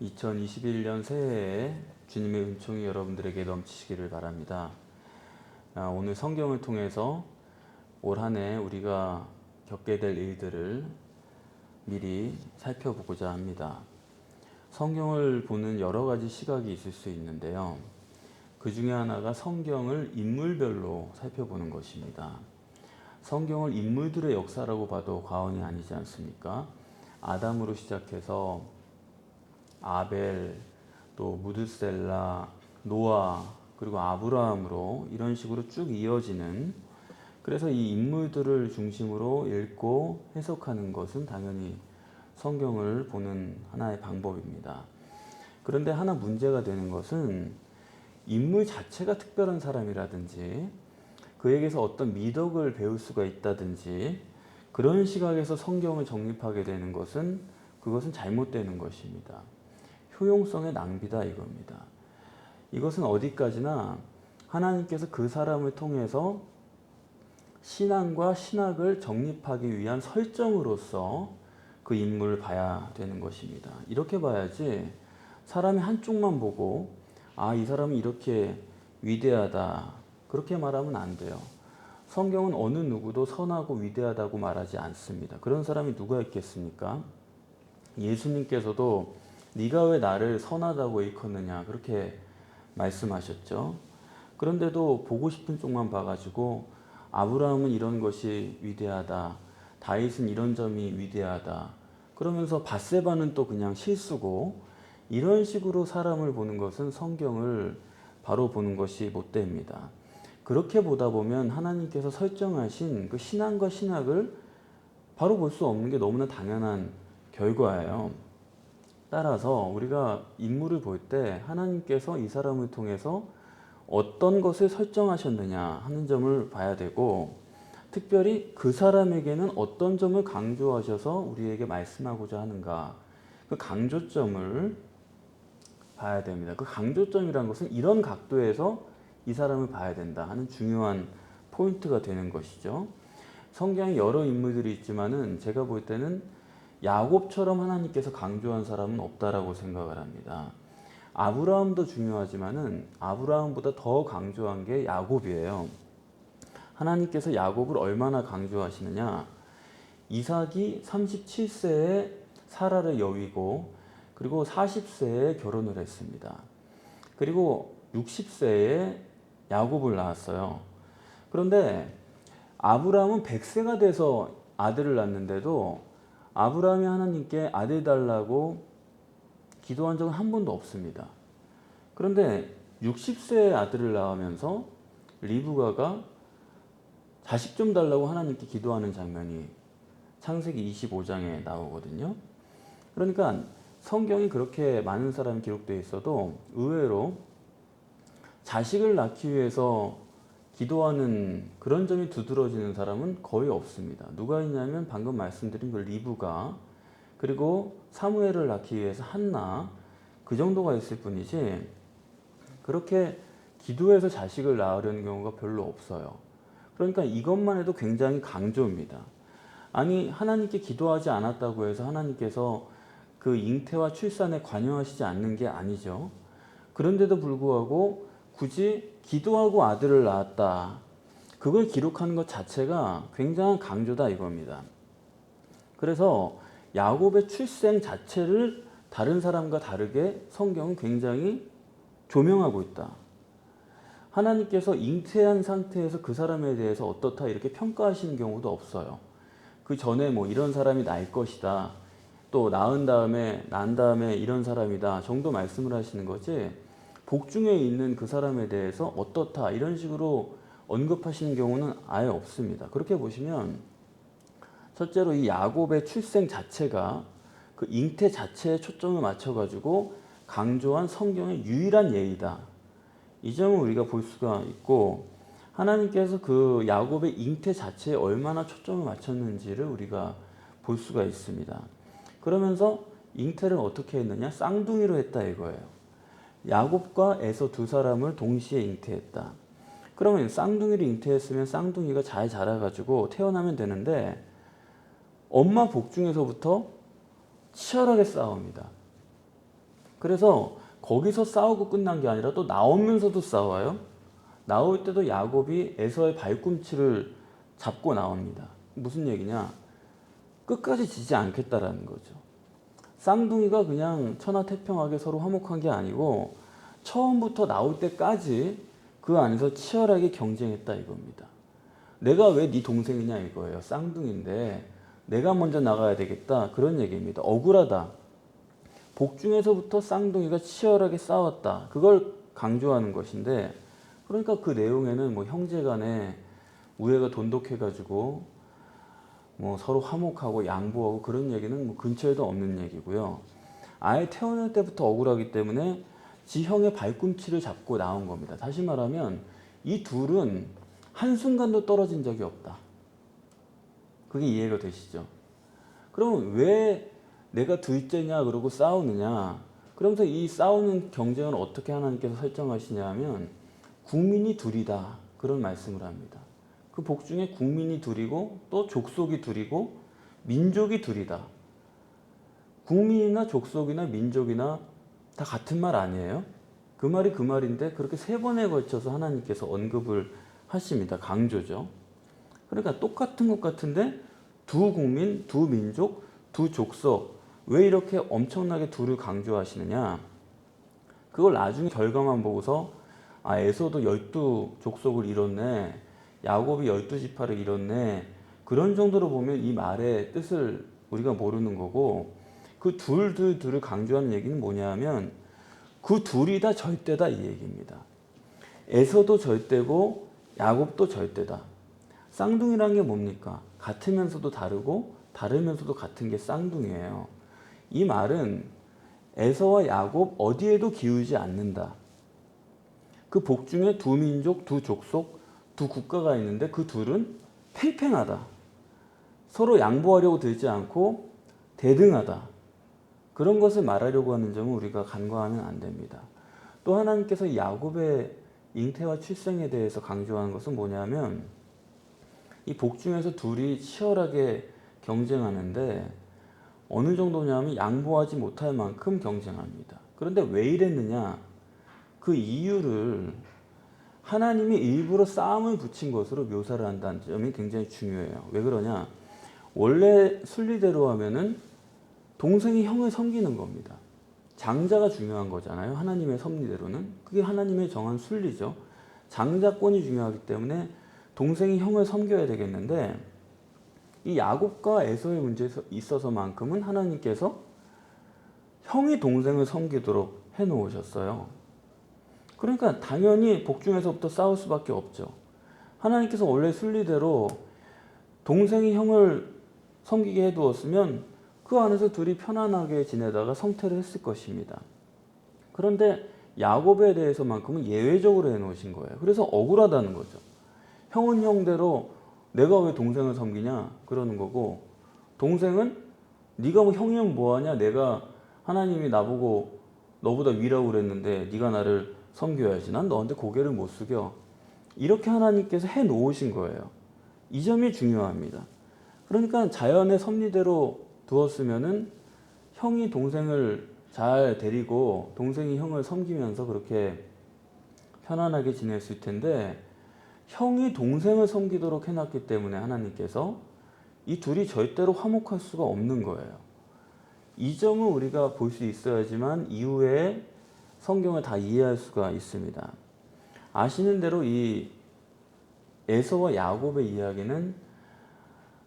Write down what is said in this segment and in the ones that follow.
2021년 새해에 주님의 은총이 여러분들에게 넘치시기를 바랍니다. 오늘 성경을 통해서 올 한 해 우리가 겪게 될 일들을 미리 살펴보고자 합니다. 성경을 보는 여러 가지 시각이 있을 수 있는데요. 그 중에 하나가 성경을 인물별로 살펴보는 것입니다. 성경을 인물들의 역사라고 봐도 과언이 아니지 않습니까? 아담으로 시작해서 아벨, 또 무드셀라, 노아, 그리고 아브라함으로 이런 식으로 쭉 이어지는, 그래서 이 인물들을 중심으로 읽고 해석하는 것은 당연히 성경을 보는 하나의 방법입니다. 그런데 하나 문제가 되는 것은 인물 자체가 특별한 사람이라든지 그에게서 어떤 미덕을 배울 수가 있다든지 그런 시각에서 성경을 정립하게 되는 것은 그것은 잘못되는 것입니다. 효용성의 낭비다 이겁니다. 이것은 어디까지나 하나님께서 그 사람을 통해서 신앙과 신학을 정립하기 위한 설정으로서 그 인물을 봐야 되는 것입니다. 이렇게 봐야지 사람의 한쪽만 보고 이 사람은 이렇게 위대하다 그렇게 말하면 안 돼요. 성경은 어느 누구도 선하고 위대하다고 말하지 않습니다. 그런 사람이 누가 있겠습니까? 예수님께서도 네가 왜 나를 선하다고 일컫느냐 그렇게 말씀하셨죠. 그런데도 보고 싶은 쪽만 봐가지고 아브라함은 이런 것이 위대하다, 다윗은 이런 점이 위대하다 그러면서 밧세바는 또 그냥 실수고, 이런 식으로 사람을 보는 것은 성경을 바로 보는 것이 못됩니다. 그렇게 보다 보면 하나님께서 설정하신 그 신앙과 신학을 바로 볼 수 없는 게 너무나 당연한 결과예요. 따라서 우리가 인물을 볼 때 하나님께서 이 사람을 통해서 어떤 것을 설정하셨느냐 하는 점을 봐야 되고, 특별히 그 사람에게는 어떤 점을 강조하셔서 우리에게 말씀하고자 하는가, 그 강조점을 봐야 됩니다. 그 강조점이란 것은 이런 각도에서 이 사람을 봐야 된다 하는 중요한 포인트가 되는 것이죠. 성경에 여러 인물들이 있지만은 제가 볼 때는 야곱처럼 하나님께서 강조한 사람은 없다라고 생각을 합니다. 아브라함도 중요하지만은 아브라함보다 더 강조한 게 야곱이에요. 하나님께서 야곱을 얼마나 강조하시느냐? 이삭이 37세에 사라를 여위고 그리고 40세에 결혼을 했습니다. 그리고 60세에 야곱을 낳았어요. 그런데 아브라함은 100세가 돼서 아들을 낳는데도 아브라함이 하나님께 아들 달라고 기도한 적은 한 번도 없습니다. 그런데 60세에 아들을 낳으면서 리브가가 자식 좀 달라고 하나님께 기도하는 장면이 창세기 25장에 나오거든요. 그러니까 성경이 그렇게 많은 사람이 기록되어 있어도 의외로 자식을 낳기 위해서 기도하는 그런 점이 두드러지는 사람은 거의 없습니다. 누가 있냐면 방금 말씀드린 그 리브가, 그리고 사무엘을 낳기 위해서 한나, 그 정도가 있을 뿐이지 그렇게 기도해서 자식을 낳으려는 경우가 별로 없어요. 그러니까 이것만 해도 굉장히 강조입니다. 아니 하나님께 기도하지 않았다고 해서 하나님께서 그 잉태와 출산에 관여하시지 않는 게 아니죠. 그런데도 불구하고 굳이 기도하고 아들을 낳았다, 그걸 기록하는 것 자체가 굉장한 강조다 이겁니다. 그래서 야곱의 출생 자체를 다른 사람과 다르게 성경은 굉장히 조명하고 있다. 하나님께서 잉태한 상태에서 그 사람에 대해서 어떻다 이렇게 평가하시는 경우도 없어요. 그 전에 뭐 이런 사람이 날 것이다, 또 낳은 다음에 난 다음에 이런 사람이다 정도 말씀을 하시는 거지, 복중에 있는 그 사람에 대해서 어떻다 이런 식으로 언급하시는 경우는 아예 없습니다. 그렇게 보시면 첫째로 이 야곱의 출생 자체가 그 잉태 자체에 초점을 맞춰가지고 강조한 성경의 유일한 예이다, 이 점을 우리가 볼 수가 있고, 하나님께서 그 야곱의 잉태 자체에 얼마나 초점을 맞췄는지를 우리가 볼 수가 있습니다. 그러면서 잉태를 어떻게 했느냐? 쌍둥이로 했다 이거예요. 야곱과 에서 두 사람을 동시에 잉태했다. 그러면 쌍둥이를 잉태했으면 쌍둥이가 잘 자라가지고 태어나면 되는데 엄마 복중에서부터 치열하게 싸웁니다. 그래서 거기서 싸우고 끝난 게 아니라 또 나오면서도 싸워요. 나올 때도 야곱이 에서의 발꿈치를 잡고 나옵니다. 무슨 얘기냐? 끝까지 지지 않겠다라는 거죠. 쌍둥이가 그냥 천하태평하게 서로 화목한 게 아니고 처음부터 나올 때까지 그 안에서 치열하게 경쟁했다 이겁니다. 내가 왜 네 동생이냐 이거예요. 쌍둥이인데 내가 먼저 나가야 되겠다 그런 얘기입니다. 억울하다. 복중에서부터 쌍둥이가 치열하게 싸웠다. 그걸 강조하는 것인데, 그러니까 그 내용에는 뭐 형제간에 우애가 돈독해가지고 뭐 서로 화목하고 양보하고 그런 얘기는 뭐 근처에도 없는 얘기고요. 아예 태어날 때부터 억울하기 때문에 지 형의 발꿈치를 잡고 나온 겁니다. 다시 말하면 이 둘은 한순간도 떨어진 적이 없다. 그게 이해가 되시죠? 그러면 왜 내가 둘째냐 그러고 싸우느냐? 그러면서 이 싸우는 경쟁을 어떻게 하나님께서 설정하시냐 하면 국민이 둘이다 그런 말씀을 합니다. 그 복중에 국민이 둘이고 또 족속이 둘이고 민족이 둘이다. 국민이나 족속이나 민족이나 다 같은 말 아니에요? 그 말이 그 말인데 그렇게 세 번에 걸쳐서 하나님께서 언급을 하십니다. 강조죠. 그러니까 똑같은 것 같은데 두 국민, 두 민족, 두 족속 왜 이렇게 엄청나게 둘을 강조하시느냐? 그걸 나중에 결과만 보고서 아 에서도 12족속을 이뤘네. 야곱이 12지파를 이뤘네. 그런 정도로 보면 이 말의 뜻을 우리가 모르는 거고 그 둘을 강조하는 얘기는 뭐냐면 그 둘이 다 절대다 이 얘기입니다. 에서도 절대고 야곱도 절대다. 쌍둥이란 게 뭡니까? 같으면서도 다르고 다르면서도 같은 게 쌍둥이에요. 이 말은 에서와 야곱 어디에도 기우지 않는다. 그 복중에 두 민족, 두 족속, 두 국가가 있는데 그 둘은 팽팽하다. 서로 양보하려고 들지 않고 대등하다. 그런 것을 말하려고 하는 점은 우리가 간과하면 안 됩니다. 또 하나님께서 야곱의 잉태와 출생에 대해서 강조하는 것은 뭐냐면 이 복중에서 둘이 치열하게 경쟁하는데 어느 정도냐면 양보하지 못할 만큼 경쟁합니다. 그런데 왜 이랬느냐? 그 이유를 하나님이 일부러 싸움을 붙인 것으로 묘사를 한다는 점이 굉장히 중요해요. 왜 그러냐? 원래 순리대로 하면은 동생이 형을 섬기는 겁니다. 장자가 중요한 거잖아요. 하나님의 섭리대로는. 그게 하나님의 정한 순리죠. 장자권이 중요하기 때문에 동생이 형을 섬겨야 되겠는데 이 야곱과 에서의 문제에 있어서만큼은 하나님께서 형이 동생을 섬기도록 해놓으셨어요. 그러니까 당연히 복중에서부터 싸울 수밖에 없죠. 하나님께서 원래 순리대로 동생이 형을 섬기게 해두었으면 그 안에서 둘이 편안하게 지내다가 성퇴를 했을 것입니다. 그런데 야곱에 대해서만큼은 예외적으로 해놓으신 거예요. 그래서 억울하다는 거죠. 형은 형대로 내가 왜 동생을 섬기냐 그러는 거고 동생은 네가 뭐 형이면 뭐하냐 내가 하나님이 나보고 너보다 위라고 그랬는데 네가 나를 섬겨야지 난 너한테 고개를 못 숙여 이렇게 하나님께서 해놓으신 거예요. 이 점이 중요합니다. 그러니까 자연의 섭리대로 두었으면은 형이 동생을 잘 데리고 동생이 형을 섬기면서 그렇게 편안하게 지냈을 텐데 형이 동생을 섬기도록 해놨기 때문에 하나님께서 이 둘이 절대로 화목할 수가 없는 거예요. 이 점을 우리가 볼 수 있어야지만 이후에 성경을 다 이해할 수가 있습니다. 아시는 대로 이 에서와 야곱의 이야기는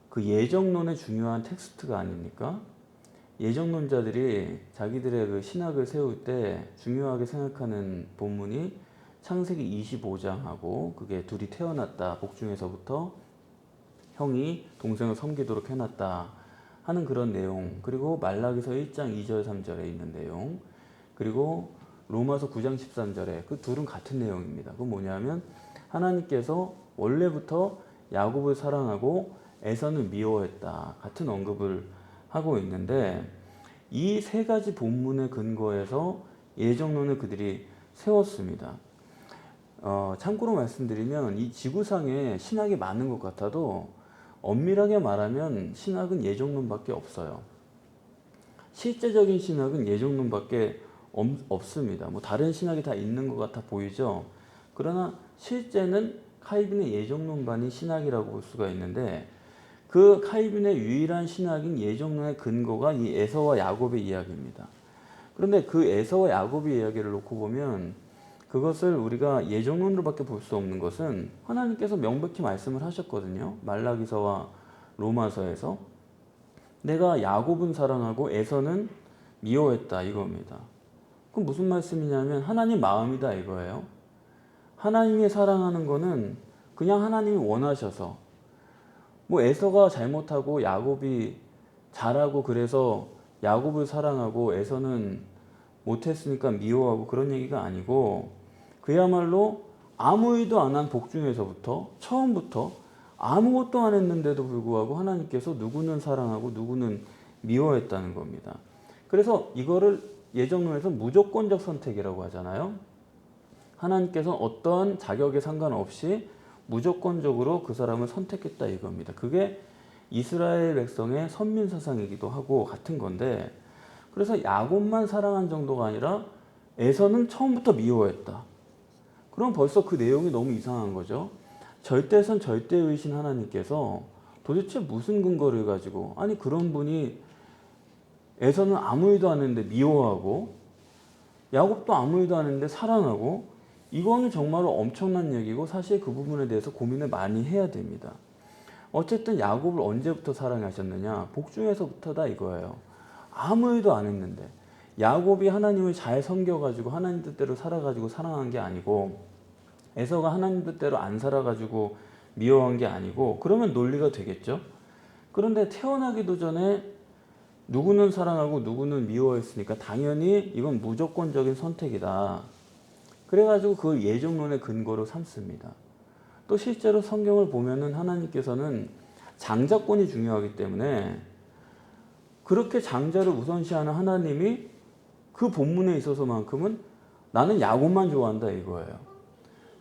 그 예정론의 중요한 텍스트가 아닙니까? 예정론자들이 자기들의 그 신학을 세울 때 중요하게 생각하는 본문이 창세기 25장하고 그게 둘이 태어났다. 복중에서부터 형이 동생을 섬기도록 해놨다 하는 그런 내용, 그리고 말라기서 1장 2절 3절에 있는 내용, 그리고 로마서 9장 13절에 그 둘은 같은 내용입니다. 그건 뭐냐면 하나님께서 원래부터 야곱을 사랑하고 에서는 미워했다. 같은 언급을 하고 있는데 이 세 가지 본문의 근거에서 예정론을 그들이 세웠습니다. 참고로 말씀드리면 이 지구상에 신학이 많은 것 같아도 엄밀하게 말하면 신학은 예정론밖에 없어요. 실제적인 신학은 예정론밖에 없습니다. 뭐 다른 신학이 다 있는 것 같아 보이죠. 그러나 실제는 칼빈의 예정론반이 신학이라고 볼 수가 있는데 그 칼빈의 유일한 신학인 예정론의 근거가 이 에서와 야곱의 이야기입니다. 그런데 그 에서와 야곱의 이야기를 놓고 보면 그것을 우리가 예정론으로밖에 볼 수 없는 것은 하나님께서 명백히 말씀을 하셨거든요. 말라기서와 로마서에서 내가 야곱은 사랑하고 에서는 미워했다 이겁니다. 그럼 무슨 말씀이냐면 하나님 마음이다 이거예요. 하나님이 사랑하는 거는 그냥 하나님이 원하셔서 뭐 에서가 잘못하고 야곱이 잘하고 그래서 야곱을 사랑하고 에서는 못했으니까 미워하고 그런 얘기가 아니고 그야말로 아무 일도 안 한 복중에서부터 처음부터 아무것도 안 했는데도 불구하고 하나님께서 누구는 사랑하고 누구는 미워했다는 겁니다. 그래서 이거를 예정론에서 무조건적 선택이라고 하잖아요. 하나님께서 어떠한 자격에 상관없이 무조건적으로 그 사람을 선택했다 이겁니다. 그게 이스라엘 백성의 선민 사상이기도 하고 같은 건데 그래서 야곱만 사랑한 정도가 아니라 에서는 처음부터 미워했다. 그럼 벌써 그 내용이 너무 이상한 거죠. 절대선 절대의신 하나님께서 도대체 무슨 근거를 가지고 아니 그런 분이 에서는 아무 일도 안 했는데 미워하고 야곱도 아무 일도 안 했는데 사랑하고 이거는 정말로 엄청난 얘기고 사실 그 부분에 대해서 고민을 많이 해야 됩니다. 어쨌든 야곱을 언제부터 사랑하셨느냐? 복중에서부터다 이거예요. 아무 일도 안 했는데 야곱이 하나님을 잘 섬겨가지고 하나님 뜻대로 살아가지고 사랑한 게 아니고 에서가 하나님 뜻대로 안 살아가지고 미워한 게 아니고 그러면 논리가 되겠죠. 그런데 태어나기도 전에 누구는 사랑하고 누구는 미워했으니까 당연히 이건 무조건적인 선택이다. 그래가지고 그 예정론의 근거로 삼습니다. 또 실제로 성경을 보면은 하나님께서는 장자권이 중요하기 때문에 그렇게 장자를 우선시하는 하나님이 그 본문에 있어서만큼은 나는 야곱만 좋아한다 이거예요.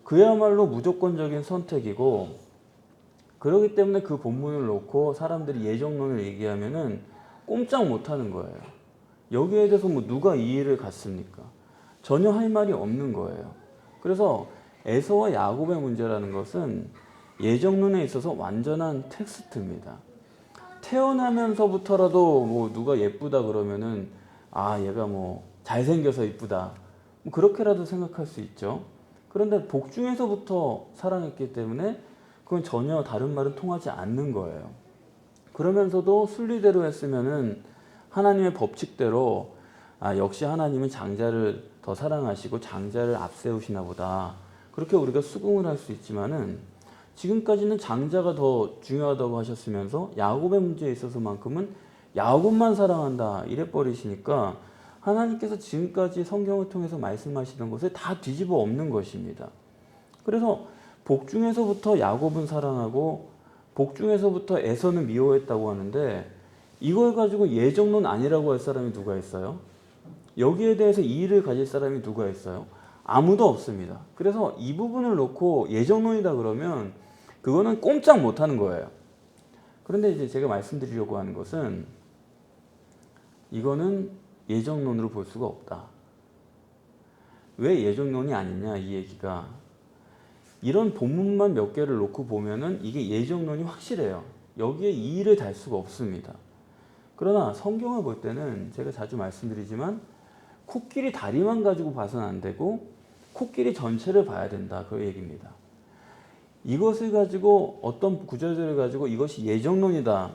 그야말로 무조건적인 선택이고 그렇기 때문에 그 본문을 놓고 사람들이 예정론을 얘기하면은 꼼짝 못하는 거예요. 여기에 대해서 뭐 누가 이의를 갖습니까? 전혀 할 말이 없는 거예요. 그래서 에서와 야곱의 문제라는 것은 예정론에 있어서 완전한 텍스트입니다. 태어나면서부터라도 뭐 누가 예쁘다 그러면은 아 얘가 뭐 잘생겨서 이쁘다 뭐 그렇게라도 생각할 수 있죠. 그런데 복중에서부터 사랑했기 때문에 그건 전혀 다른 말은 통하지 않는 거예요. 그러면서도 순리대로 했으면은 하나님의 법칙대로 아 역시 하나님은 장자를 더 사랑하시고 장자를 앞세우시나 보다 그렇게 우리가 수긍을 할 수 있지만은 지금까지는 장자가 더 중요하다고 하셨으면서 야곱의 문제에 있어서만큼은 야곱만 사랑한다 이래 버리시니까 하나님께서 지금까지 성경을 통해서 말씀하시던 것을 다 뒤집어 엎는 것입니다. 그래서 복중에서부터 야곱은 사랑하고 복중에서부터 에서는 미워했다고 하는데 이걸 가지고 예정론 아니라고 할 사람이 누가 있어요? 여기에 대해서 이의를 가질 사람이 누가 있어요? 아무도 없습니다. 그래서 이 부분을 놓고 예정론이다 그러면 그거는 꼼짝 못하는 거예요. 그런데 이제 제가 말씀드리려고 하는 것은 이거는 예정론으로 볼 수가 없다. 왜 예정론이 아니냐 이 얘기가 이런 본문만 몇 개를 놓고 보면은 이게 예정론이 확실해요. 여기에 이의를 달 수가 없습니다. 그러나 성경을 볼 때는 제가 자주 말씀드리지만 코끼리 다리만 가지고 봐서는 안 되고 코끼리 전체를 봐야 된다 그 얘기입니다. 이것을 가지고 어떤 구절들을 가지고 이것이 예정론이다.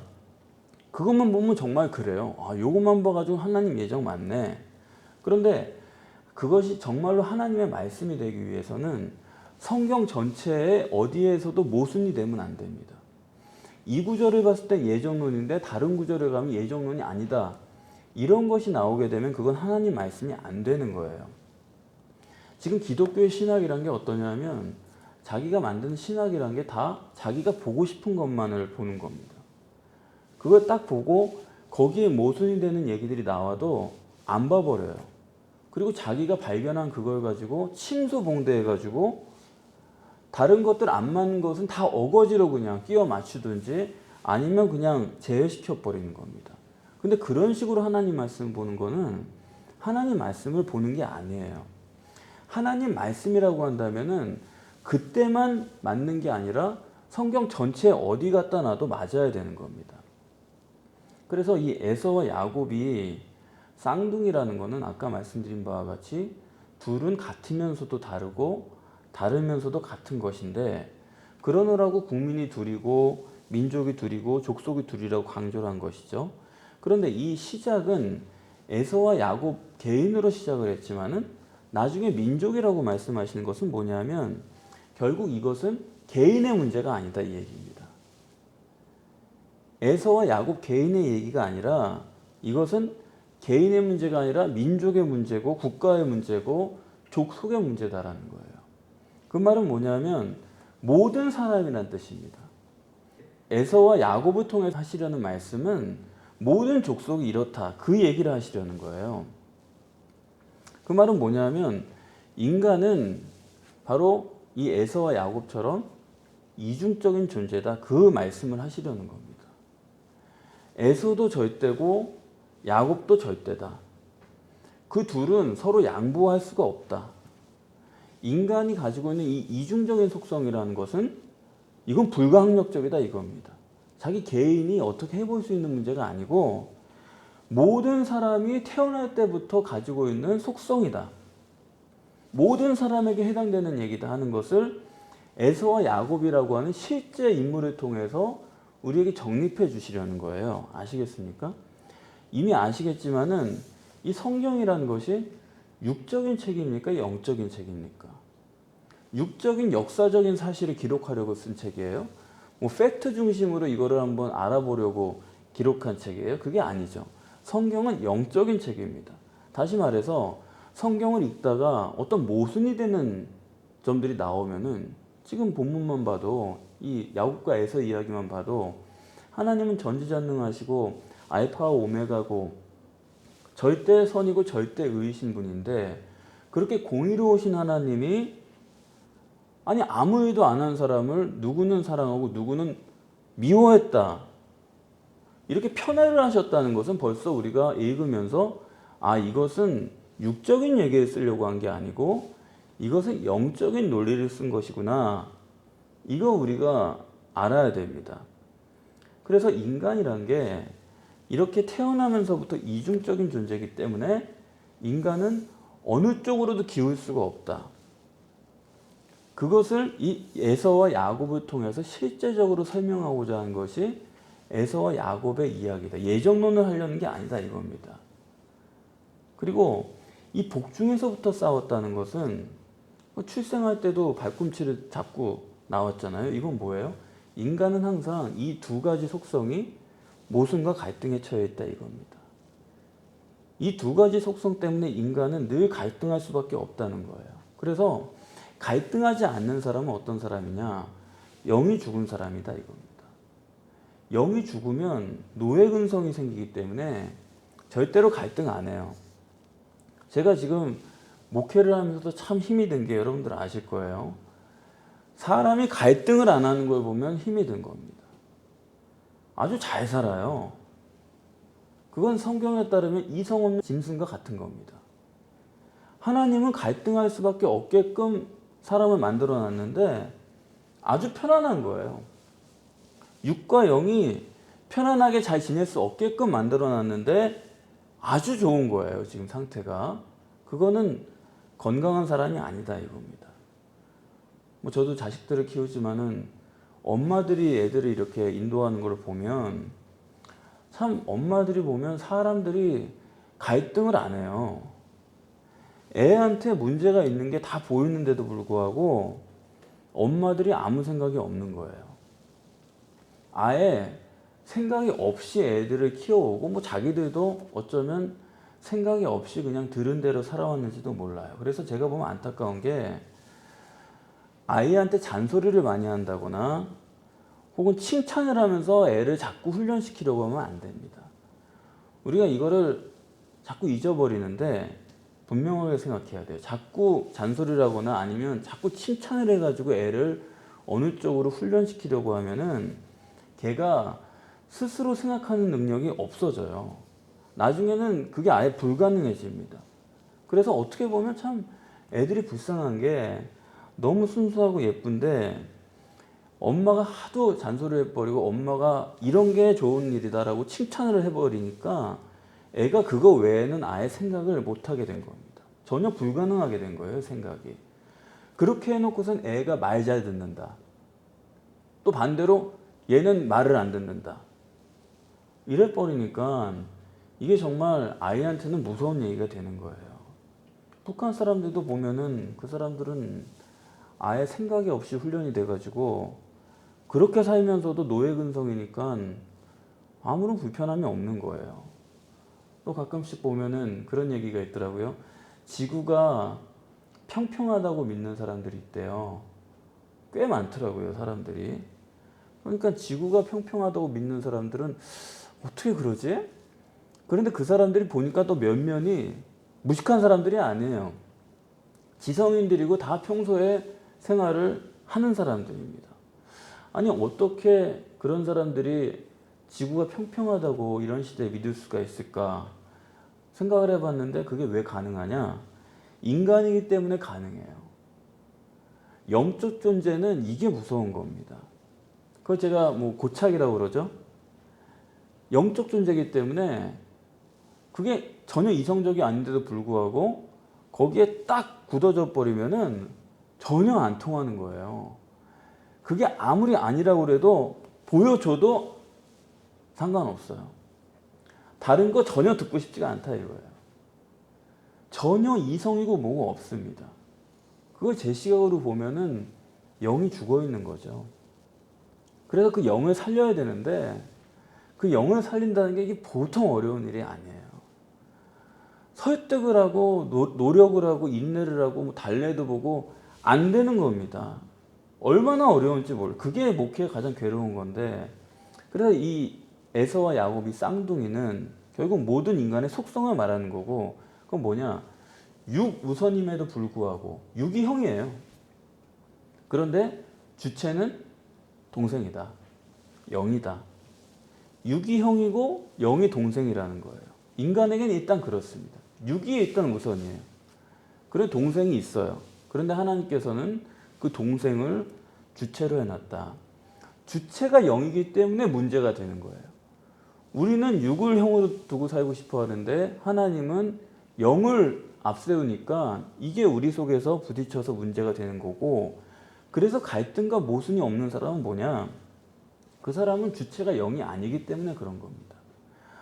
그것만 보면 정말 그래요. 아, 요것만 봐가지고 하나님 예정 맞네. 그런데 그것이 정말로 하나님의 말씀이 되기 위해서는 성경 전체에 어디에서도 모순이 되면 안 됩니다. 이 구절을 봤을 때 예정론인데 다른 구절을 가면 예정론이 아니다. 이런 것이 나오게 되면 그건 하나님 말씀이 안 되는 거예요. 지금 기독교의 신학이란 게 어떠냐면 자기가 만든 신학이란 게 다 자기가 보고 싶은 것만을 보는 겁니다. 그걸 딱 보고 거기에 모순이 되는 얘기들이 나와도 안 봐버려요. 그리고 자기가 발견한 그걸 가지고 침소봉대해가지고 다른 것들 안 맞는 것은 다 어거지로 그냥 끼워 맞추든지 아니면 그냥 제외시켜 버리는 겁니다. 근데 그런 식으로 하나님 말씀 보는 거는 하나님 말씀을 보는 게 아니에요. 하나님 말씀이라고 한다면은 그때만 맞는 게 아니라 성경 전체에 어디 갖다 놔도 맞아야 되는 겁니다. 그래서 이 에서와 야곱이 쌍둥이라는 거는 아까 말씀드린 바와 같이 둘은 같으면서도 다르고 다르면서도 같은 것인데, 그러느라고 국민이 둘이고 민족이 둘이고 족속이 둘이라고 강조를 한 것이죠. 그런데 이 시작은 에서와 야곱 개인으로 시작을 했지만은 나중에 민족이라고 말씀하시는 것은 뭐냐면 결국 이것은 개인의 문제가 아니다 이 얘기입니다. 에서와 야곱 개인의 얘기가 아니라 이것은 개인의 문제가 아니라 민족의 문제고 국가의 문제고 족속의 문제다라는 거예요. 그 말은 뭐냐면 모든 사람이란 뜻입니다. 에서와 야곱을 통해 하시려는 말씀은 모든 족속이 이렇다, 그 얘기를 하시려는 거예요. 그 말은 뭐냐면 인간은 바로 이 에서와 야곱처럼 이중적인 존재다, 그 말씀을 하시려는 겁니다. 에서도 절대고 야곱도 절대다. 그 둘은 서로 양보할 수가 없다. 인간이 가지고 있는 이 이중적인 속성이라는 것은 이건 불가항력적이다 이겁니다. 자기 개인이 어떻게 해볼 수 있는 문제가 아니고 모든 사람이 태어날 때부터 가지고 있는 속성이다. 모든 사람에게 해당되는 얘기다 하는 것을 에서와 야곱이라고 하는 실제 인물을 통해서 우리에게 정립해 주시려는 거예요. 아시겠습니까? 이미 아시겠지만은 이 성경이라는 것이 육적인 책입니까? 영적인 책입니까? 육적인 역사적인 사실을 기록하려고 쓴 책이에요? 뭐 팩트 중심으로 이거를 한번 알아보려고 기록한 책이에요? 그게 아니죠. 성경은 영적인 책입니다. 다시 말해서 성경을 읽다가 어떤 모순이 되는 점들이 나오면은 지금 본문만 봐도 이 야곱과 에서 이야기만 봐도 하나님은 전지전능하시고 알파와 오메가고 절대 선이고 절대 의이신 분인데 그렇게 공의로우신 하나님이 아니 아무 일도 안 한 사람을 누구는 사랑하고 누구는 미워했다, 이렇게 편애를 하셨다는 것은 벌써 우리가 읽으면서 아, 이것은 육적인 얘기를 쓰려고 한 게 아니고 이것은 영적인 논리를 쓴 것이구나, 이거 우리가 알아야 됩니다. 그래서 인간이란 게 이렇게 태어나면서부터 이중적인 존재이기 때문에 인간은 어느 쪽으로도 기울 수가 없다. 그것을 이 에서와 야곱을 통해서 실제적으로 설명하고자 한 것이 에서와 야곱의 이야기다. 예정론을 하려는 게 아니다 이겁니다. 그리고 이 복중에서부터 싸웠다는 것은 출생할 때도 발꿈치를 잡고 나왔잖아요. 이건 뭐예요? 인간은 항상 이 두 가지 속성이 모순과 갈등에 처해 있다 이겁니다. 이 두 가지 속성 때문에 인간은 늘 갈등할 수밖에 없다는 거예요. 그래서 갈등하지 않는 사람은 어떤 사람이냐? 영이 죽은 사람이다 이겁니다. 영이 죽으면 노예근성이 생기기 때문에 절대로 갈등 안 해요. 제가 지금 목회를 하면서도 참 힘이 든 게 여러분들 아실 거예요. 사람이 갈등을 안 하는 걸 보면 힘이 든 겁니다. 아주 잘 살아요. 그건 성경에 따르면 이성 없는 짐승과 같은 겁니다. 하나님은 갈등할 수밖에 없게끔 사람을 만들어 놨는데 아주 편안한 거예요. 육과 영이 편안하게 잘 지낼 수 없게끔 만들어 놨는데 아주 좋은 거예요, 지금 상태가. 그거는 건강한 사람이 아니다 이겁니다. 뭐 저도 자식들을 키우지만은 엄마들이 애들을 이렇게 인도하는 걸 보면 참 엄마들이 보면 사람들이 갈등을 안 해요. 애한테 문제가 있는 게 다 보이는데도 불구하고 엄마들이 아무 생각이 없는 거예요. 아예 생각이 없이 애들을 키워오고 뭐 자기들도 어쩌면 생각이 없이 그냥 들은 대로 살아왔는지도 몰라요. 그래서 제가 보면 안타까운 게 아이한테 잔소리를 많이 한다거나 혹은 칭찬을 하면서 애를 자꾸 훈련시키려고 하면 안 됩니다. 우리가 이거를 자꾸 잊어버리는데 분명하게 생각해야 돼요. 자꾸 잔소리를 하거나 아니면 자꾸 칭찬을 해가지고 애를 어느 쪽으로 훈련시키려고 하면은 걔가 스스로 생각하는 능력이 없어져요. 나중에는 그게 아예 불가능해집니다. 그래서 어떻게 보면 참 애들이 불쌍한 게 너무 순수하고 예쁜데 엄마가 하도 잔소리를 해버리고 엄마가 이런 게 좋은 일이다라고 칭찬을 해버리니까 애가 그거 외에는 아예 생각을 못하게 된 겁니다. 전혀 불가능하게 된 거예요, 생각이. 그렇게 해놓고선 애가 말 잘 듣는다. 또 반대로 얘는 말을 안 듣는다. 이래버리니까 이게 정말 아이한테는 무서운 얘기가 되는 거예요. 북한 사람들도 보면은 그 사람들은 아예 생각이 없이 훈련이 돼가지고 그렇게 살면서도 노예근성이니까 아무런 불편함이 없는 거예요. 또 가끔씩 보면은 그런 얘기가 있더라고요. 지구가 평평하다고 믿는 사람들이 있대요. 꽤 많더라고요, 사람들이. 그러니까 지구가 평평하다고 믿는 사람들은 어떻게 그러지? 그런데 그 사람들이 보니까 또 면면이 무식한 사람들이 아니에요. 지성인들이고 다 평소에 생활을 하는 사람들입니다. 아니 어떻게 그런 사람들이 지구가 평평하다고 이런 시대에 믿을 수가 있을까 생각을 해봤는데 그게 왜 가능하냐? 인간이기 때문에 가능해요. 영적 존재는 이게 무서운 겁니다. 그걸 제가 뭐 고착이라고 그러죠. 영적 존재이기 때문에 그게 전혀 이성적이 아닌데도 불구하고 거기에 딱 굳어져 버리면은 전혀 안 통하는 거예요. 그게 아무리 아니라고 그래도 보여줘도 상관없어요. 다른 거 전혀 듣고 싶지가 않다 이거예요. 전혀 이성이고 뭐고 없습니다. 그걸 제 시각으로 보면은 영이 죽어 있는 거죠. 그래서 그 영을 살려야 되는데 그 영을 살린다는 게 이게 보통 어려운 일이 아니에요. 설득을 하고 노력을 하고 인내를 하고 뭐 달래도 보고 안 되는 겁니다. 얼마나 어려운지 몰라요. 그게 목회의 가장 괴로운 건데 그래서 이 에서와 야곱이 쌍둥이는 결국 모든 인간의 속성을 말하는 거고 그건 뭐냐? 육 우선임에도 불구하고 육이 형이에요. 그런데 주체는 동생이다. 영이다. 육이 형이고 영이 동생이라는 거예요. 인간에게는 일단 그렇습니다. 육이 일단 우선이에요. 그런데 동생이 있어요. 그런데 하나님께서는 그 동생을 주체로 해놨다. 주체가 영이기 때문에 문제가 되는 거예요. 우리는 육을 형으로 두고 살고 싶어 하는데 하나님은 영을 앞세우니까 이게 우리 속에서 부딪혀서 문제가 되는 거고 그래서 갈등과 모순이 없는 사람은 뭐냐? 그 사람은 주체가 영이 아니기 때문에 그런 겁니다.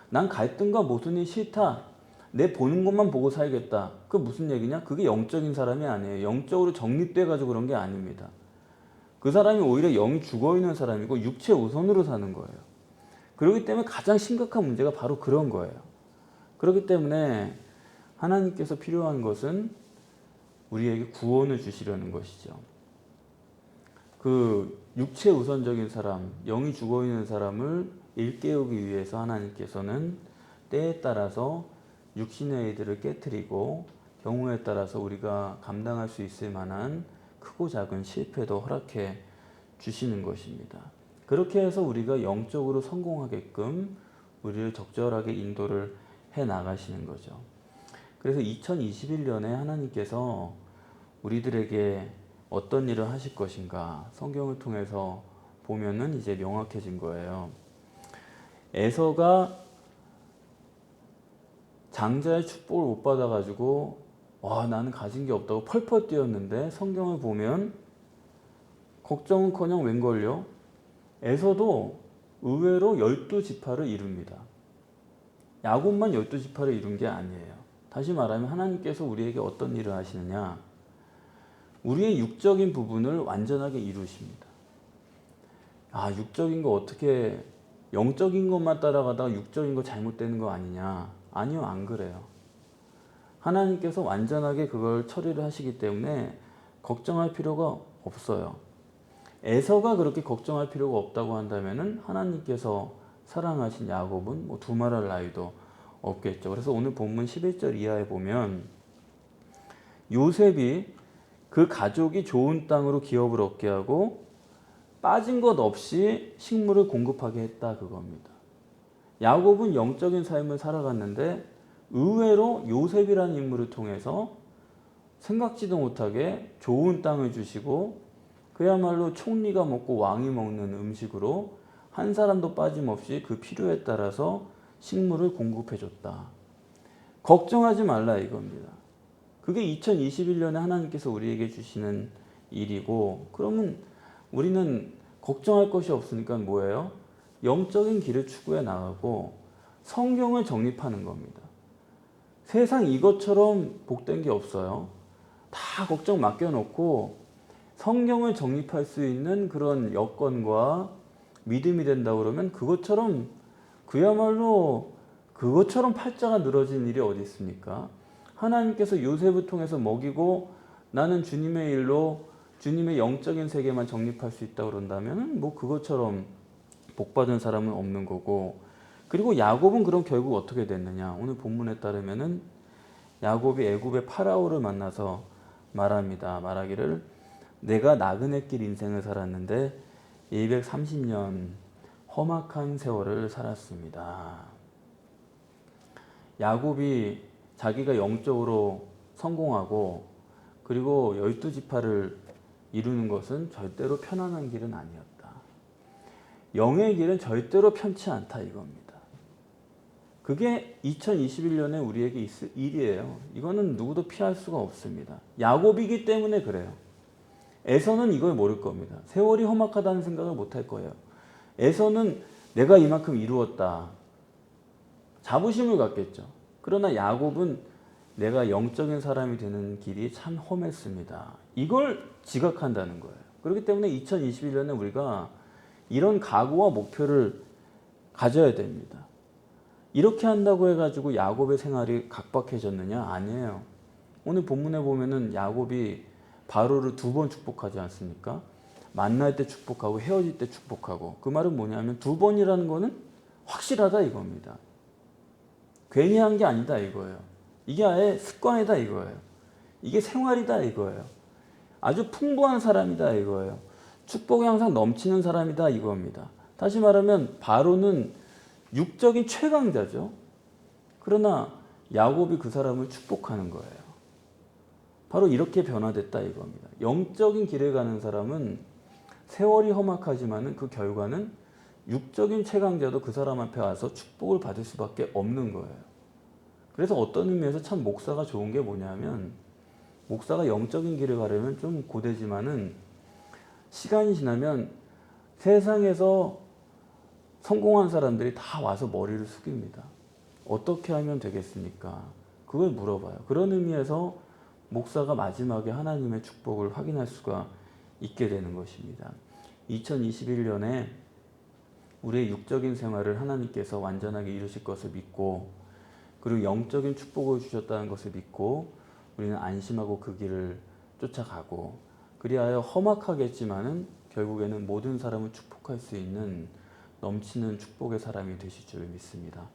난 갈등과 모순이 싫다. 내 보는 것만 보고 살겠다. 그게 무슨 얘기냐? 그게 영적인 사람이 아니에요. 영적으로 정립돼가지고 그런 게 아닙니다. 그 사람이 오히려 영이 죽어있는 사람이고 육체 우선으로 사는 거예요. 그렇기 때문에 가장 심각한 문제가 바로 그런 거예요. 그렇기 때문에 하나님께서 필요한 것은 우리에게 구원을 주시려는 것이죠. 그 육체 우선적인 사람, 영이 죽어있는 사람을 일깨우기 위해서 하나님께서는 때에 따라서 육신의 일들을 깨트리고 경우에 따라서 우리가 감당할 수 있을 만한 크고 작은 실패도 허락해 주시는 것입니다. 그렇게 해서 우리가 영적으로 성공하게끔 우리를 적절하게 인도를 해 나가시는 거죠. 그래서 2021년에 하나님께서 우리들에게 어떤 일을 하실 것인가 성경을 통해서 보면은 이제 명확해진 거예요. 에서가 장자의 축복을 못 받아가지고 와 나는 가진 게 없다고 펄펄 뛰었는데 성경을 보면 걱정은커녕 웬걸요? 에서도 의외로 12지파를 이룹니다. 야곱만 12지파를 이룬 게 아니에요. 다시 말하면 하나님께서 우리에게 어떤 일을 하시느냐? 우리의 육적인 부분을 완전하게 이루십니다. 아, 육적인 거 어떻게 영적인 것만 따라가다가 육적인 거 잘못되는 거 아니냐? 아니요, 안 그래요. 하나님께서 완전하게 그걸 처리를 하시기 때문에 걱정할 필요가 없어요. 에서가 그렇게 걱정할 필요가 없다고 한다면은 하나님께서 사랑하신 야곱은 뭐 두말할 나위도 없겠죠. 그래서 오늘 본문 11절 이하에 보면 요셉이 그 가족이 좋은 땅으로 기업을 얻게 하고 빠진 것 없이 식물을 공급하게 했다 그겁니다. 야곱은 영적인 삶을 살아갔는데 의외로 요셉이라는 인물을 통해서 생각지도 못하게 좋은 땅을 주시고 그야말로 총리가 먹고 왕이 먹는 음식으로 한 사람도 빠짐없이 그 필요에 따라서 식물을 공급해 줬다. 걱정하지 말라 이겁니다. 그게 2021년에 하나님께서 우리에게 주시는 일이고, 그러면 우리는 걱정할 것이 없으니까 뭐예요? 영적인 길을 추구해 나가고 성경을 정립하는 겁니다. 세상 이것처럼 복된 게 없어요. 다 걱정 맡겨놓고 성경을 정립할 수 있는 그런 여건과 믿음이 된다 그러면 그것처럼 그야말로 그것처럼 팔자가 늘어진 일이 어디 있습니까? 하나님께서 요셉을 통해서 먹이고 나는 주님의 일로 주님의 영적인 세계만 정립할 수 있다 그런다면 뭐 그것처럼 복받은 사람은 없는 거고. 그리고 야곱은 그럼 결국 어떻게 됐느냐? 오늘 본문에 따르면은 야곱이 애굽의 파라오를 만나서 말하기를 내가 나그네 길 인생을 살았는데 230년 험악한 세월을 살았습니다. 야곱이 자기가 영적으로 성공하고 그리고 12지파를 이루는 것은 절대로 편안한 길은 아니었다. 영의 길은 절대로 편치 않다 이겁니다. 그게 2021년에 우리에게 있을 일이에요. 이거는 누구도 피할 수가 없습니다. 야곱이기 때문에 그래요. 에서는 이걸 모를 겁니다. 세월이 험악하다는 생각을 못 할 거예요. 에서는 내가 이만큼 이루었다. 자부심을 갖겠죠. 그러나 야곱은 내가 영적인 사람이 되는 길이 참 험했습니다. 이걸 지각한다는 거예요. 그렇기 때문에 2021년에 우리가 이런 각오와 목표를 가져야 됩니다. 이렇게 한다고 해가지고 야곱의 생활이 각박해졌느냐? 아니에요. 오늘 본문에 보면은 야곱이 바로를 2번 축복하지 않습니까? 만날 때 축복하고 헤어질 때 축복하고. 그 말은 뭐냐면 2번이라는 거는 확실하다 이겁니다. 괜히 한 게 아니다 이거예요. 이게 아예 습관이다 이거예요. 이게 생활이다 이거예요. 아주 풍부한 사람이다 이거예요. 축복이 항상 넘치는 사람이다 이겁니다. 다시 말하면 바로는 육적인 최강자죠. 그러나 야곱이 그 사람을 축복하는 거예요. 바로 이렇게 변화됐다 이겁니다. 영적인 길을 가는 사람은 세월이 험악하지만 그 결과는 육적인 최강자도 그 사람 앞에 와서 축복을 받을 수밖에 없는 거예요. 그래서 어떤 의미에서 참 목사가 좋은 게 뭐냐면, 목사가 영적인 길을 가려면 좀 고되지만은 시간이 지나면 세상에서 성공한 사람들이 다 와서 머리를 숙입니다. 어떻게 하면 되겠습니까? 그걸 물어봐요. 그런 의미에서 목사가 마지막에 하나님의 축복을 확인할 수가 있게 되는 것입니다. 2021년에 우리의 육적인 생활을 하나님께서 완전하게 이루실 것을 믿고, 그리고 영적인 축복을 주셨다는 것을 믿고 우리는 안심하고 그 길을 쫓아가고, 그리하여 험악하겠지만은 결국에는 모든 사람을 축복할 수 있는 넘치는 축복의 사람이 되실 줄 믿습니다.